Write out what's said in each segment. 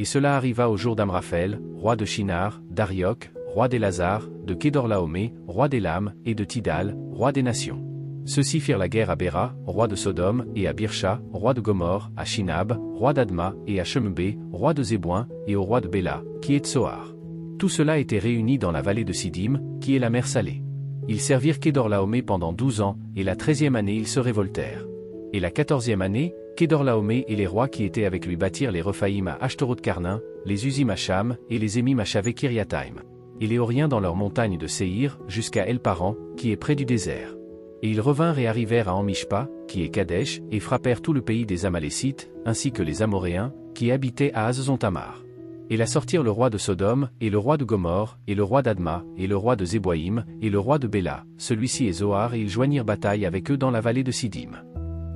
Et cela arriva au jour d'Amraphel, roi de Shinar, d'Arioc, roi d'Élazar, de Kédorlaomé, roi d'Élam, et de Tidal, roi des nations. Ceux-ci firent la guerre à Béra, roi de Sodome, et à Birsha, roi de Gomorre, à Shinab, roi d'Adma, et à Shemébé, roi de Zébouin, et au roi de Béla, qui est Tsoar. Tout cela était réuni dans la vallée de Sidim, qui est la mer Salée. Ils servirent Kédorlaomé pendant 12 ans, et la 13e année ils se révoltèrent. Et la 14e année, Kédorlaomé et les rois qui étaient avec lui bâtirent les Rephaïm à Ashtaroth-Karnin, les Usim à Cham, et les Émim à Shavé-Kiriataïm. Et les Horiens dans leurs montagnes de Séhir, jusqu'à El-Paran, qui est près du désert. Et ils revinrent et arrivèrent à Amishpa, qui est Kadesh, et frappèrent tout le pays des Amalécites, ainsi que les Amoréens, qui habitaient à Hazezon-Tamar. Et là sortirent le roi de Sodome, et le roi de Gomorre, et le roi d'Adma, et le roi de Zéboïm, et le roi de Béla, celui-ci est Zoar, et ils joignirent bataille avec eux dans la vallée de Sidim.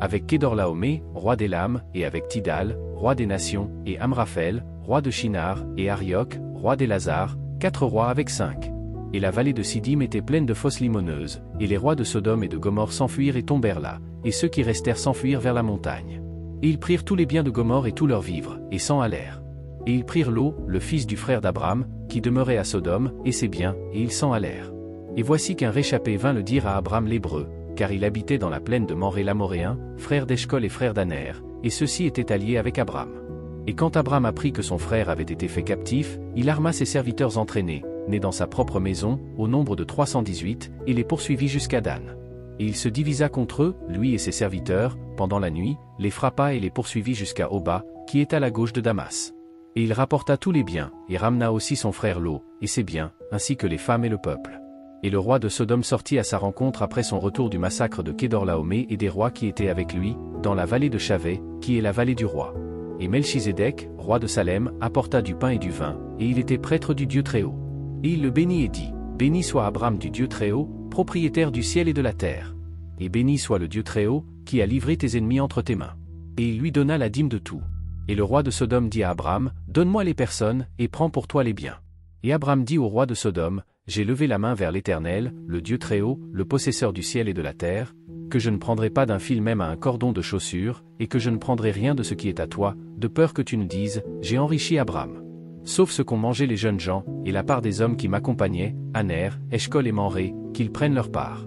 Avec Kédorlaomé, roi d'Élam, et avec Tidal, roi des nations, et Amraphel, roi de Shinar, et Arioc, roi d'Élazar, 4 rois avec 5. Et la vallée de Sidim était pleine de fosses limoneuses, et les rois de Sodome et de Gomorre s'enfuirent et tombèrent là, et ceux qui restèrent s'enfuirent vers la montagne. Et ils prirent tous les biens de Gomorre et tous leurs vivres, et s'en allèrent. Et ils prirent Lot, le fils du frère d'Abram, qui demeurait à Sodome, et ses biens, et ils s'en allèrent. Et voici qu'un réchappé vint le dire à Abram l'Hébreu, car il habitait dans la plaine de Mamré l'Amoréen, frère d'Eshcol et frère d'Aner, et ceux-ci étaient alliés avec Abram. Et quand Abram apprit que son frère avait été fait captif, il arma ses serviteurs entraînés, nés dans sa propre maison, au nombre de 318, et les poursuivit jusqu'à Dan. Et il se divisa contre eux, lui et ses serviteurs, pendant la nuit, les frappa et les poursuivit jusqu'à Oba, qui est à la gauche de Damas. Et il rapporta tous les biens, et ramena aussi son frère Lot, et ses biens, ainsi que les femmes et le peuple. Et le roi de Sodome sortit à sa rencontre après son retour du massacre de Kédorlaomé et des rois qui étaient avec lui, dans la vallée de Chavé, qui est la vallée du roi. Et Melchizedek, roi de Salem, apporta du pain et du vin, et il était prêtre du Dieu Très-Haut. Et il le bénit et dit, béni soit Abram du Dieu Très-Haut, propriétaire du ciel et de la terre. Et béni soit le Dieu Très-Haut, qui a livré tes ennemis entre tes mains. Et il lui donna la dîme de tout. Et le roi de Sodome dit à Abram, donne-moi les personnes, et prends pour toi les biens. Et Abram dit au roi de Sodome, j'ai levé la main vers l'Éternel, le Dieu Très-Haut, le possesseur du ciel et de la terre, que je ne prendrai pas d'un fil même à un cordon de chaussure, et que je ne prendrai rien de ce qui est à toi, de peur que tu ne dises, j'ai enrichi Abram. Sauf ce qu'ont mangé les jeunes gens, et la part des hommes qui m'accompagnaient, Aner, Eshcol et Mamré, qu'ils prennent leur part.